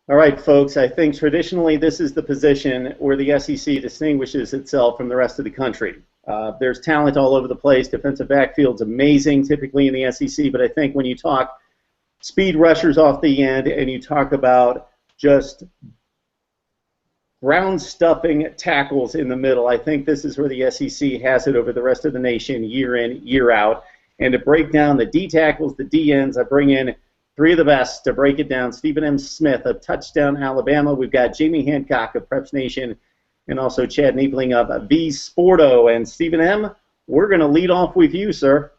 All right, folks, I think traditionally this is the position where the SEC distinguishes itself from the rest of the country. There's talent all over the place. Defensive backfield's amazing typically in the SEC, but I think when you talk speed rushers off the end and you talk about just ground stuffing tackles in the middle, I think this is where the SEC has it over the rest of the nation year in, year out. And to break down the D tackles, the D ends, I bring in three of the best to break it down. Stephen M. Smith of Touchdown Alabama. We've got Jamie Hancock of Preps Nation and also Chad Neipling of V Sporto. And Stephen M., we're going to lead off with you, sir.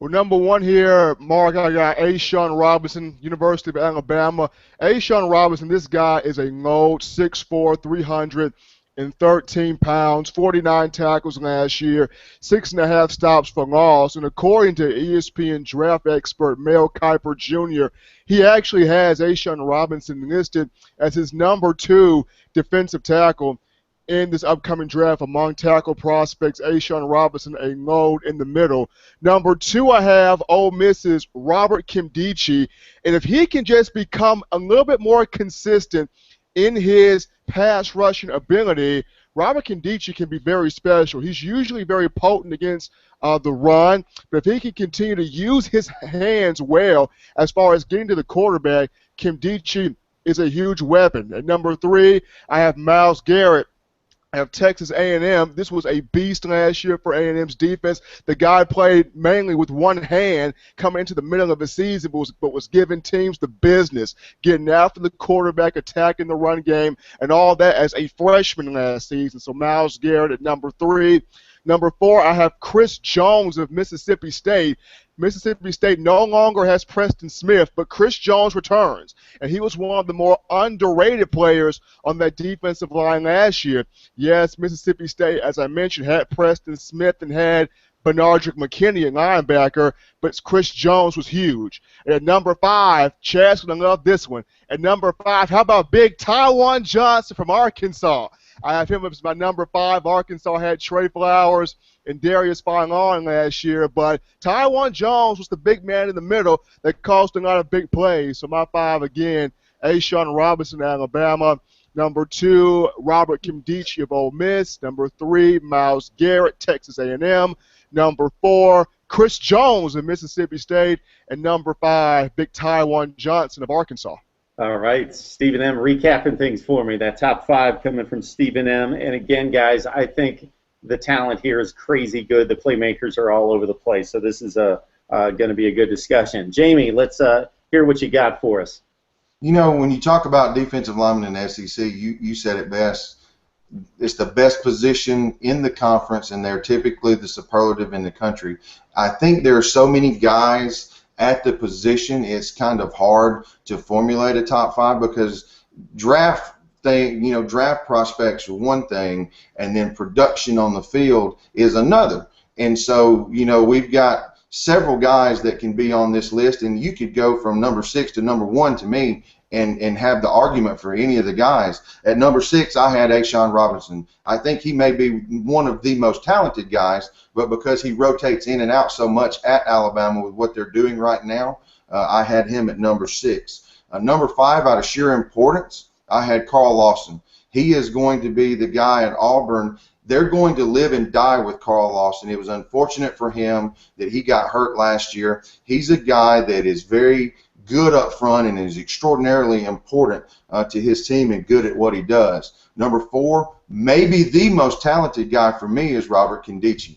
Well, number one here, Mark, I got A'Shawn Robinson, University of Alabama. A'Shawn Robinson, this guy is a load, 6'4", 313 pounds, 49 tackles last year, 6.5 stops for loss. And according to ESPN draft expert Mel Kiper Jr., he actually has A'Shawn Robinson listed as his number 2 defensive tackle in this upcoming draft among tackle prospects. A'Shawn Robinson, a load in the middle. Number 2, I have Ole Miss's Robert Nkemdiche, and if he can just become a little bit more consistent in his pass rushing ability, Robert Nkemdiche can be very special. He's usually very potent against the run, but if he can continue to use his hands well as far as getting to the quarterback, Nkemdiche is a huge weapon. At number 3, I have Myles Garrett of Texas A&M. This was a beast last year for A&M's defense. The guy played mainly with one hand coming into the middle of the season, but was giving teams the business, getting after the quarterback, attacking the run game, and all that as a freshman last season. So Myles Garrett at number 3. Number 4, I have Chris Jones of Mississippi State. Mississippi State no longer has Preston Smith, but Chris Jones returns, and he was one of the more underrated players on that defensive line last year. Yes, Mississippi State, as I mentioned, had Preston Smith and had Benardrick McKinney at linebacker, but Chris Jones was huge. And at number 5, Chad's going to love this one. At number 5, how about big Tywan Johnson from Arkansas? I have him as my number 5. Arkansas had Trey Flowers and Darius Philon last year, but Tywan Jones was the big man in the middle that caused a lot of big plays. So my 5 again, A'Shawn Robinson, Alabama. Number 2, Robert Nkemdiche of Ole Miss. Number 3, Myles Garrett, Texas A&M. Number 4, Chris Jones of Mississippi State. And number 5, big Tywan Johnson of Arkansas. All right, Stephen M. recapping things for me. That top 5 coming from Stephen M. And again, guys, I think the talent here is crazy good. The playmakers are all over the place. So this is going to be a good discussion. Jamie, let's hear what you got for us. You know, when you talk about defensive linemen in the SEC, you said it best. It's the best position in the conference, and they're typically the superlative in the country. I think there are so many guys at the position, it's kind of hard to formulate a top 5 because draft prospects are one thing, and then production on the field is another. And so, we've got several guys that can be on this list, and you could go from number 6 to number 1 to me and have the argument for any of the guys. At number 6, I had A'Shawn Robinson. I think he may be one of the most talented guys, but because he rotates in and out so much at Alabama with what they're doing right now, I had him at number 6. Number 5, out of sheer importance, I had Carl Lawson. He is going to be the guy at Auburn. They're going to live and die with Carl Lawson. It was unfortunate for him that he got hurt last year. He's a guy that is very good up front and is extraordinarily important to his team and good at what he does. Number 4, maybe the most talented guy for me is Robert Nkemdiche.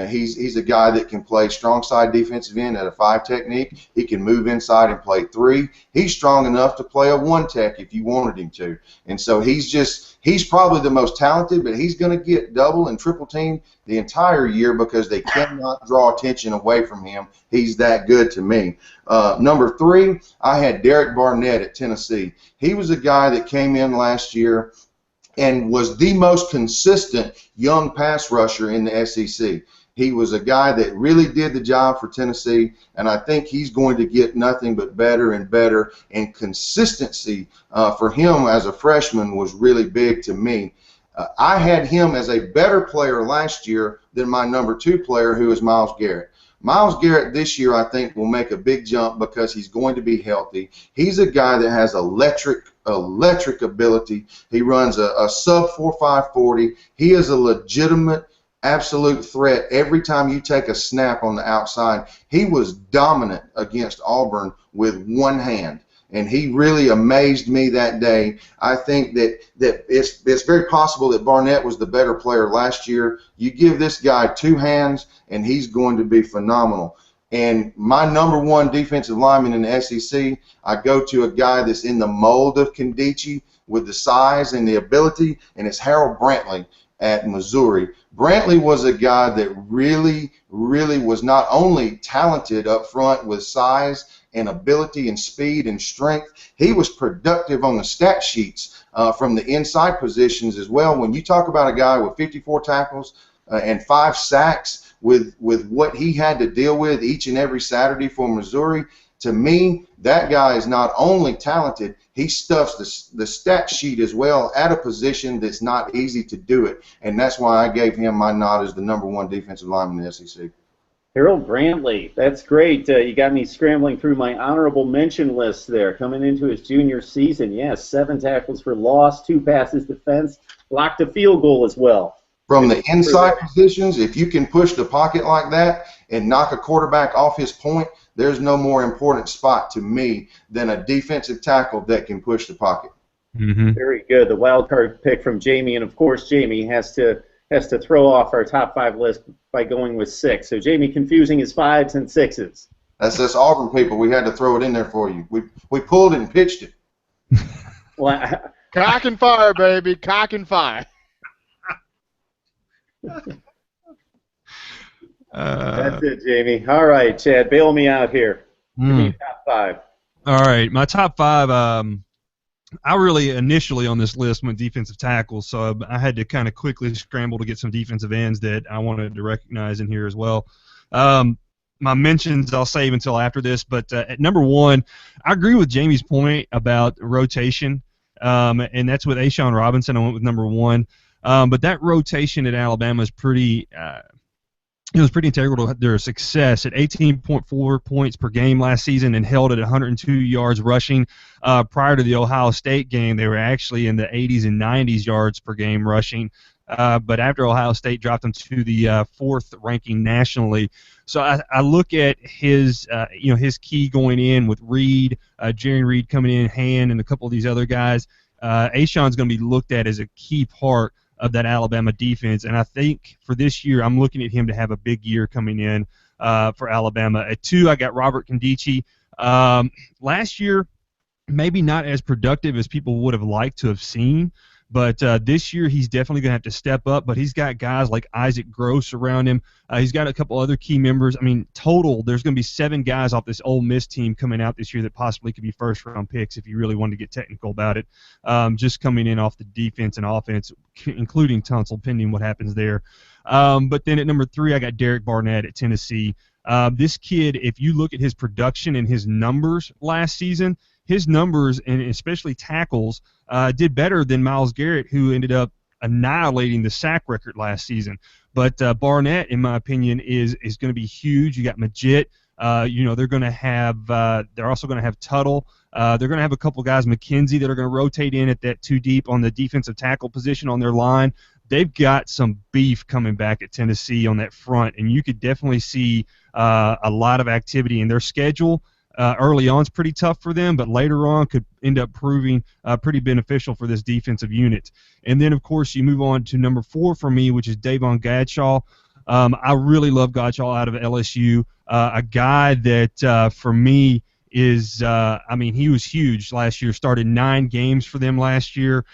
He's a guy that can play strong side defensive end at a 5 technique. He can move inside and play 3. He's strong enough to play a 1 tech if you wanted him to. And so he's probably the most talented, but he's going to get double and triple teamed the entire year because they cannot draw attention away from him. He's that good to me. Number 3, I had Derek Barnett at Tennessee. He was a guy that came in last year and was the most consistent young pass rusher in the SEC. He was a guy that really did the job for Tennessee, and I think he's going to get nothing but better and better, and consistency for him as a freshman was really big to me. I had him as a better player last year than my number 2 player, who is Myles Garrett. Myles Garrett this year, I think, will make a big jump because he's going to be healthy. He's a guy that has electric electric ability. He runs a sub 4.5 40. He is a legitimate, absolute threat every time you take a snap on the outside. He was dominant against Auburn with one hand, and he really amazed me that day. I think that it's very possible that Barnett was the better player last year. You give this guy two hands, and he's going to be phenomenal. And my number one defensive lineman in the SEC, I go to a guy that's in the mold of Nkemdiche with the size and the ability, and it's Harold Brantley at Missouri. Brantley was a guy that really, really was not only talented up front with size and ability and speed and strength, he was productive on the stat sheets from the inside positions as well. When you talk about a guy with 54 tackles and 5 sacks, with what he had to deal with each and every Saturday for Missouri, to me, that guy is not only talented, he stuffs the stat sheet as well at a position that's not easy to do it. And that's why I gave him my nod as the number one defensive lineman in the SEC. Harold Brantley, that's great. You got me scrambling through my honorable mention list there. Coming into his junior season, yes, 7 tackles for loss, 2 passes defense, blocked a field goal as well. From the inside positions, if you can push the pocket like that and knock a quarterback off his point, there's no more important spot to me than a defensive tackle that can push the pocket. Mm-hmm. Very good. The wild card pick from Jamie, and of course Jamie has to throw off our top 5 list by going with 6. So Jamie confusing his 5s and 6s. That's us Auburn people. We had to throw it in there for you. We pulled it and pitched it. Well, Cock and fire, baby. Cock and fire. That's it, Jamie. All right, Chad, bail me out here. Give me top 5. All right, my top 5. I really initially on this list went defensive tackles, so I had to kind of quickly scramble to get some defensive ends that I wanted to recognize in here as well. My mentions I'll save until after this, but at number 1, I agree with Jamie's point about rotation, and that's with A'Shawn Robinson. I went with number 1. But that rotation at Alabama is pretty it was pretty integral to their success. At 18.4 points per game last season and held at 102 yards rushing. Prior to the Ohio State game, they were actually in the 80s and 90s yards per game rushing. But after Ohio State dropped them to the 4th ranking nationally. So I look at his his key going in with Reed, Jerry Reed coming in, Hand, and a couple of these other guys. A'Shawn's going to be looked at as a key part of that Alabama defense, and I think for this year I'm looking at him to have a big year coming in for Alabama. At 2, I got Robert Nkemdiche. Last year, maybe not as productive as people would have liked to have seen, but this year he's definitely going to have to step up, but he's got guys like Isaac Gross around him. He's got a couple other key members. I mean, total, there's going to be 7 guys off this Ole Miss team coming out this year that possibly could be first-round picks if you really wanted to get technical about it, just coming in off the defense and offense, including Tunsil, pending what happens there. But then at number 3, I got Derek Barnett at Tennessee. This kid, if you look at his production and his numbers last season, his numbers, and especially tackles, did better than Myles Garrett, who ended up annihilating the sack record last season. But Barnett, in my opinion, is going to be huge. You got Majit. They're going to have. They're also going to have Tuttle. They're going to have a couple guys, McKenzie, that are going to rotate in at that 2 deep on the defensive tackle position on their line. They've got some beef coming back at Tennessee on that front, and you could definitely see a lot of activity in their schedule. Early on is pretty tough for them, but later on could end up proving pretty beneficial for this defensive unit. And then, of course, you move on to number 4 for me, which is Davon Gadshaw. I really love Gadshaw out of LSU, a guy that, for me, is he was huge last year, started 9 games for them last year,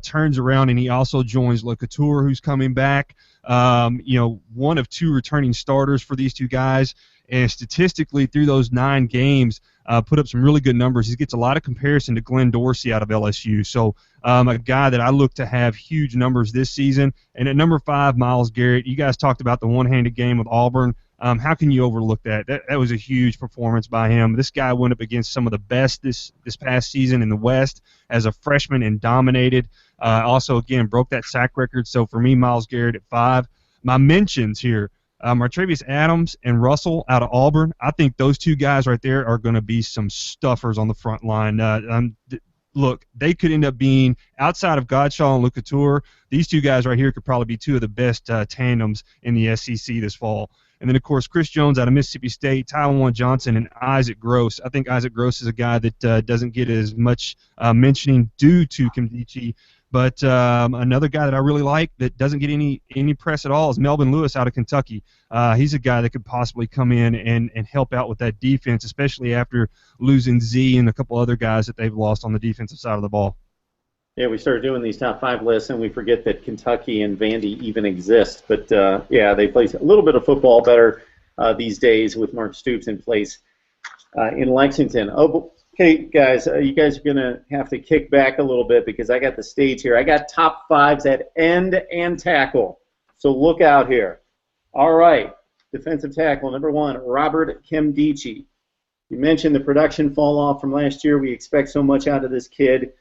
turns around, and he also joins LeCouture, who's coming back. One of 2 returning starters for these 2 guys. And statistically, through those 9 games, put up some really good numbers. He gets a lot of comparison to Glenn Dorsey out of LSU. So a guy that I look to have huge numbers this season. And at number 5, Myles Garrett. You guys talked about the one-handed game with Auburn. How can you overlook that? That was a huge performance by him. This guy went up against some of the best this past season in the West as a freshman and dominated. Also, again, broke that sack record. So for me, Myles Garrett at 5. My mentions here. Martravius Adams and Russell out of Auburn. I think those 2 guys right there are going to be some stuffers on the front line. look, they could end up being, outside of Godshaw and Lukatore, these two guys right here could probably be two of the best tandems in the SEC this fall. And then, of course, Chris Jones out of Mississippi State, Tywan Johnson, and Isaac Gross. I think Isaac Gross is a guy that doesn't get as much mentioning due to Nkemdiche. But another guy that I really like that doesn't get any press at all is Melvin Lewis out of Kentucky. He's a guy that could possibly come in and help out with that defense, especially after losing Z and a couple other guys that they've lost on the defensive side of the ball. Yeah, we started doing these top 5 lists, and we forget that Kentucky and Vandy even exist. But, yeah, they play a little bit of football better these days with Mark Stoops in place in Lexington. Oh, okay, guys, you guys are going to have to kick back a little bit because I got the stage here. I got top 5s at end and tackle, so look out here. All right, defensive tackle, number 1, Robert Nkemdiche. You mentioned the production fall off from last year. We expect so much out of this kid.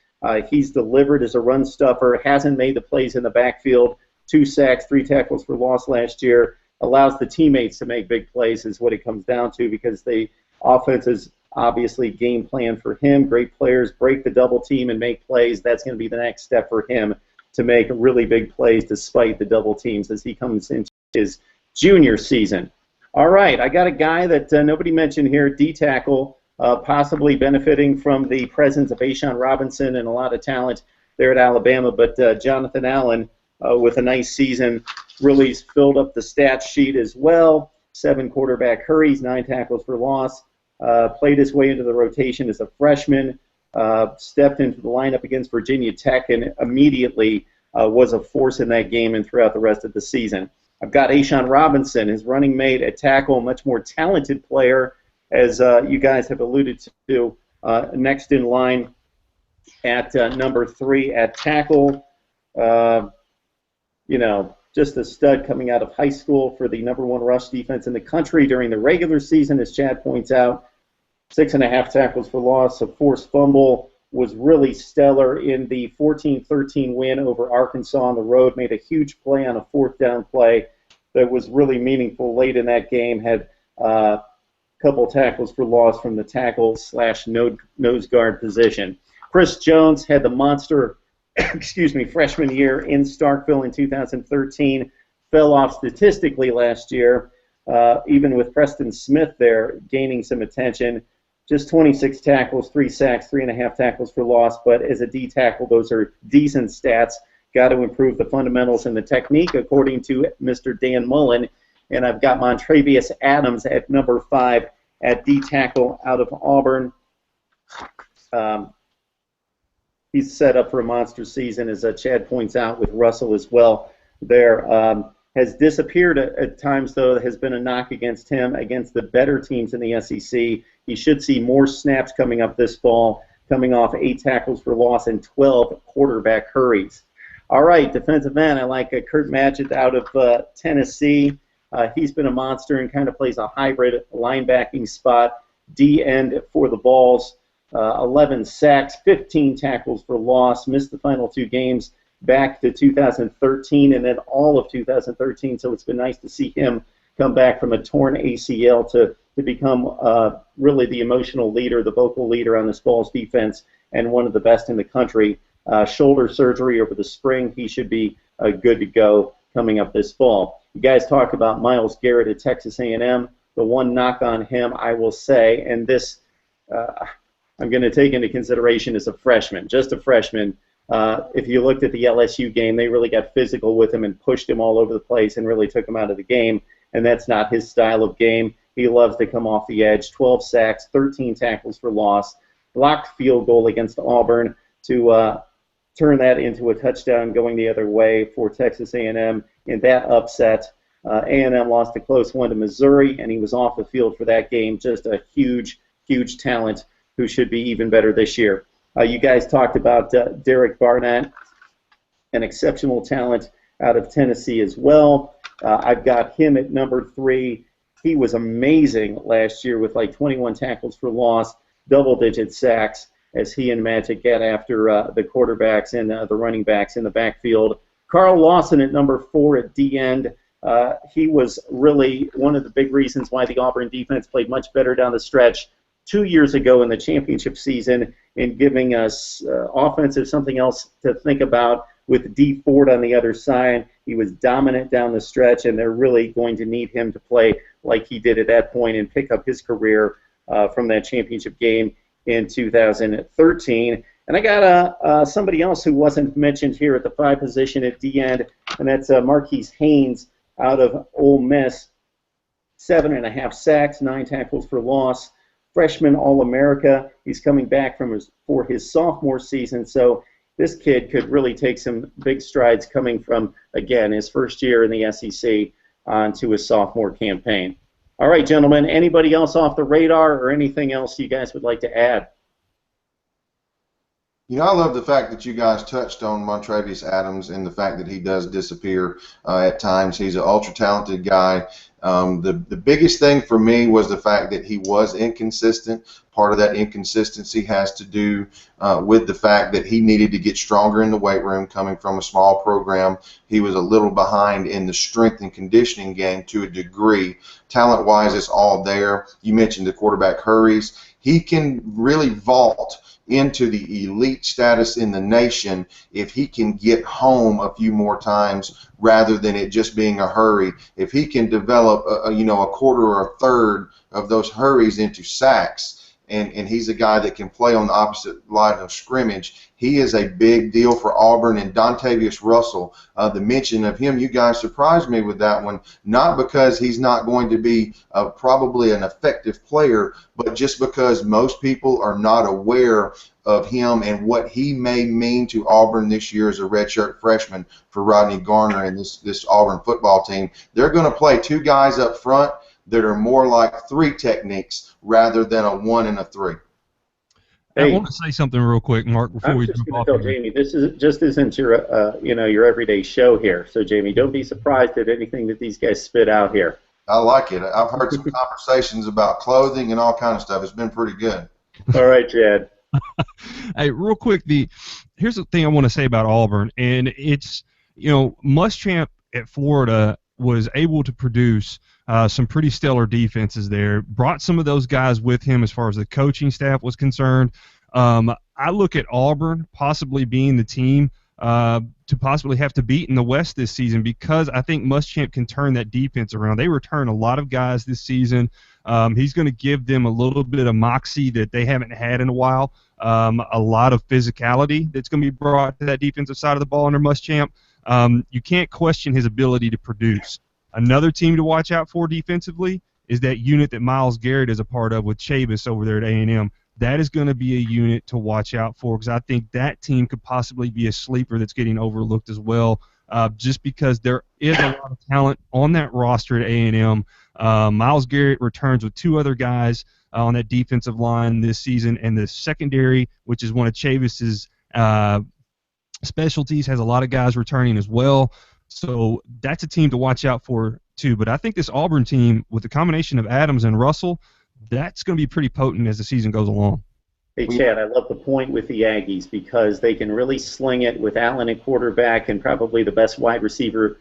He's delivered as a run stuffer, hasn't made the plays in the backfield, 2 sacks, 3 tackles for loss last year, allows the teammates to make big plays is what it comes down to because the offense is obviously game plan for him. Great players break the double team and make plays. That's going to be the next step for him to make really big plays despite the double teams as he comes into his junior season. All right, I got a guy that nobody mentioned here, D-tackle, possibly benefiting from the presence of A'Shawn Robinson and a lot of talent there at Alabama, but Jonathan Allen with a nice season really filled up the stat sheet as well. 7 quarterback hurries, 9 tackles for loss. Played his way into the rotation as a freshman, stepped into the lineup against Virginia Tech, and immediately was a force in that game and throughout the rest of the season. I've got A'Shawn Robinson, his running mate at tackle, much more talented player, as you guys have alluded to, next in line at number 3 at tackle. You know, just a stud coming out of high school for the number 1 rush defense in the country during the regular season, as Chad points out. 6.5 tackles for loss, a forced fumble, was really stellar in the 14-13 win over Arkansas on the road, made a huge play on a 4th down play that was really meaningful late in that game, had a couple tackles for loss from the tackle/nose guard position. Chris Jones had the monster freshman year in Starkville in 2013, fell off statistically last year, even with Preston Smith there gaining some attention. Just 26 tackles, 3 sacks, 3.5 tackles for loss, but as a D tackle, those are decent stats. Got to improve the fundamentals and the technique, according to Mr. Dan Mullen. And I've got Montravius Adams at number 5 at D tackle out of Auburn. He's set up for a monster season, as Chad points out, with Russell as well there. Has disappeared at times, though. Has been a knock against him against the better teams in the SEC. He should see more snaps coming up this fall, coming off 8 tackles for loss and 12 quarterback hurries. All right, defensive end, I like Kurt Magid out of Tennessee. He's been a monster and kind of plays a hybrid linebacking spot, D end for the Vols. 11 sacks, 15 tackles for loss, missed the final 2 games back to 2013 and then all of 2013, so it's been nice to see him come back from a torn ACL to become really the emotional leader, the vocal leader on this Vols defense, and one of the best in the country. Shoulder surgery over the spring, he should be good to go coming up this fall. You guys talk about Myles Garrett at Texas A&M. The one knock on him, I will say, and this I'm going to take into consideration as a freshman, just a freshman. If you looked at the LSU game, they really got physical with him and pushed him all over the place and really took him out of the game, and that's not his style of game. He loves to come off the edge. 12 sacks, 13 tackles for loss, blocked field goal against Auburn to turn that into a touchdown going the other way for Texas A&M in that upset. A&M lost a close one to Missouri, and he was off the field for that game. Just a huge, huge talent who should be even better this year. You guys talked about Derek Barnett, an exceptional talent out of Tennessee as well. I've got him at number 3. He was amazing last year with like 21 tackles for loss, double-digit sacks as he and Magic get after the quarterbacks and the running backs in the backfield. Carl Lawson at number 4 at D end. He was really one of the big reasons why the Auburn defense played much better down the stretch. 2 years ago in the championship season in giving us offensive something else to think about with D Ford on the other side. He was dominant down the stretch, and they're really going to need him to play like he did at that point and pick up his career from that championship game in 2013. And I got somebody else who wasn't mentioned here at the 5 position at D end, and that's Marquise Haynes out of Ole Miss. 7.5 sacks, 9 tackles for loss. Freshman All-America. He's coming back for his sophomore season, so this kid could really take some big strides coming from, again, his first year in the SEC onto his sophomore campaign. All right, gentlemen, anybody else off the radar or anything else you guys would like to add? You know, I love the fact that you guys touched on Montravius Adams and the fact that he does disappear at times. He's an ultra-talented guy. The biggest thing for me was the fact that he was inconsistent. Part of that inconsistency has to do with the fact that he needed to get stronger in the weight room coming from a small program. He was a little behind in the strength and conditioning game to a degree. Talent-wise, it's all there. You mentioned the quarterback hurries. He can really vault into the elite status in the nation if he can get home a few more times rather than it just being a hurry. If he can develop a quarter or a third of those hurries into sacks, and he's a guy that can play on the opposite line of scrimmage, he is a big deal for Auburn. And Dontavius Russell, the mention of him, you guys surprised me with that one, not because he's not going to be probably an effective player, but just because most people are not aware of him and what he may mean to Auburn this year as a redshirt freshman for Rodney Garner and this Auburn football team. They're going to play 2 guys up front that are more like 3 techniques rather than a 1 and a 3. Hey, I want to say something real quick, Mark, before we jump off. Jamie, this isn't your everyday show here. So, Jamie, don't be surprised at anything that these guys spit out here. I like it. I've heard some conversations about clothing and all kind of stuff. It's been pretty good. All right, Chad. Hey, real quick, here's the thing I want to say about Auburn, and it's, Muschamp at Florida was able to produce some pretty stellar defenses there, brought some of those guys with him as far as the coaching staff was concerned. I look at Auburn possibly being the team to possibly have to beat in the West this season because I think Muschamp can turn that defense around. They return a lot of guys this season. He's going to give them a little bit of moxie that they haven't had in a while, a lot of physicality that's going to be brought to that defensive side of the ball under Muschamp. You can't question his ability to produce. Another team to watch out for defensively is that unit that Myles Garrett is a part of with Chavis over there at A&M. That is going to be a unit to watch out for because I think that team could possibly be a sleeper that's getting overlooked as well, just because there is a lot of talent on that roster at A&M. Myles Garrett returns with 2 other guys on that defensive line this season, and the secondary, which is one of Chavis's specialties, has a lot of guys returning as well. So that's a team to watch out for too. But I think this Auburn team, with the combination of Adams and Russell, that's going to be pretty potent as the season goes along. Hey, Chad, I love the point with the Aggies because they can really sling it with Allen at quarterback and probably the best wide receiver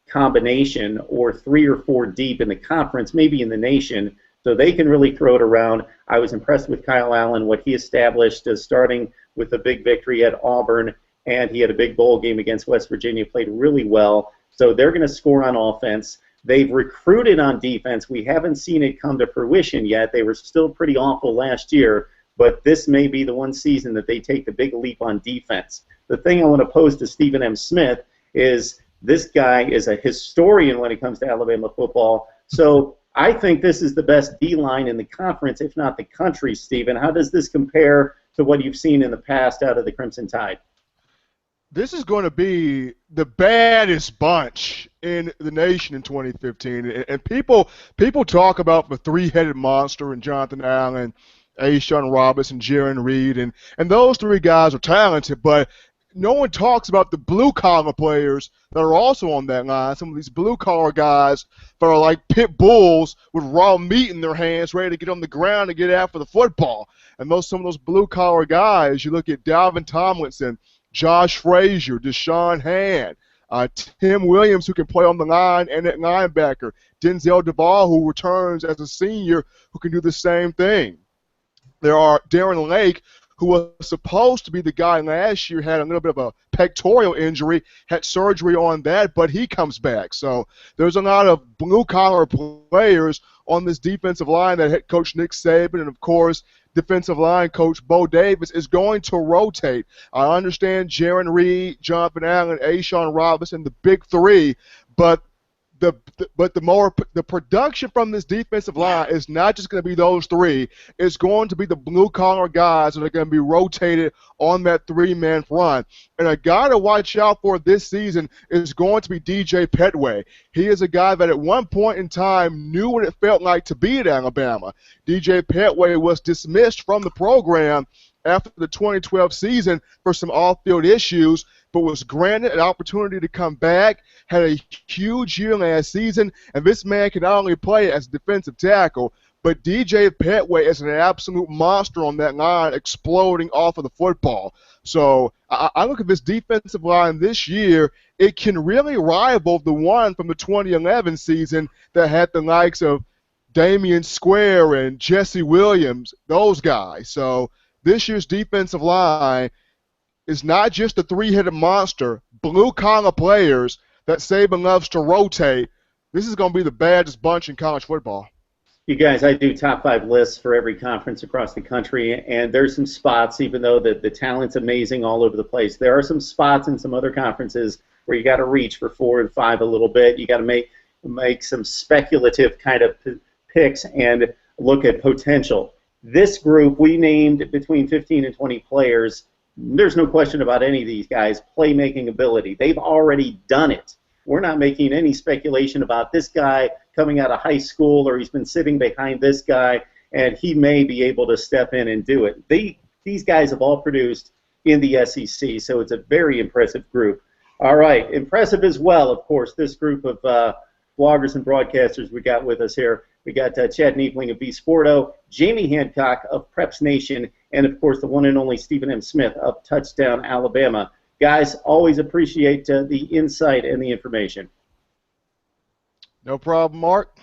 combination, or 3 or 4 deep in the conference, maybe in the nation. So they can really throw it around. I was impressed with Kyle Allen, what he established as starting with a big victory at Auburn, and he had a big bowl game against West Virginia, played really well. So they're going to score on offense. They've recruited on defense. We haven't seen it come to fruition yet. They were still pretty awful last year, but this may be the one season that they take the big leap on defense. The thing I want to pose to Stephen M. Smith is this guy is a historian when it comes to Alabama football. So I think this is the best D-line in the conference, if not the country, Stephen. How does this compare to what you've seen in the past out of the Crimson Tide? This is going to be the baddest bunch in the nation in 2015. And people talk about the 3-headed monster and Jonathan Allen, A'Shawn Robinson, Jaron Reed, and those 3 guys are talented, but no one talks about the blue-collar players that are also on that line, some of these blue-collar guys that are like pit bulls with raw meat in their hands ready to get on the ground and get after the football. And some of those blue-collar guys, you look at Dalvin Tomlinson, Josh Frazier, Deshaun Hand, Tim Williams, who can play on the line and at linebacker. Denzel Duvall, who returns as a senior, who can do the same thing. There are Darren Lake, who was supposed to be the guy last year, had a little bit of a pectoral injury, had surgery on that, but he comes back. So there's a lot of blue-collar players on this defensive line that head coach Nick Saban and, of course, defensive line coach Bo Davis is going to rotate. I understand Jaron Reed, Jonathan Allen, A'Shawn Robinson, the big three, but the production from this defensive line is not just going to be those three. It's going to be the blue-collar guys that are going to be rotated on that three-man front. And a guy to watch out for this season is going to be DJ Petway. He is a guy that at one point in time knew what it felt like to be at Alabama. DJ Petway was dismissed from the program after the 2012 season for some off-field issues, but was granted an opportunity to come back, had a huge year last season, and this man can not only play as a defensive tackle, but DJ Petway is an absolute monster on that line, exploding off of the football. So I look at this defensive line this year, it can really rival the one from the 2011 season that had the likes of Damian Square and Jesse Williams, those guys. So this year's defensive line is not just a three-headed monster, blue-collar players that Saban loves to rotate. This is going to be the baddest bunch in college football. You guys, I do top 5 lists for every conference across the country, and there's some spots, even though the talent's amazing all over the place, there are some spots in some other conferences where you got to reach for 4 and 5 a little bit. You got to make some speculative kind of picks and look at potential. This group, we named between 15 and 20 players. There's no question about any of these guys' playmaking ability. They've already done it. We're not making any speculation about this guy coming out of high school or he's been sitting behind this guy and he may be able to step in and do it. These guys have all produced in the SEC, so it's a very impressive group. All right, impressive as well, of course, this group of bloggers and broadcasters we got with us here. We got Chad Neipling of V-Sporto, Jamie Hancock of Preps Nation, and, of course, the one and only Stephen M. Smith of Touchdown Alabama. Guys, always appreciate the insight and the information. No problem, Mark.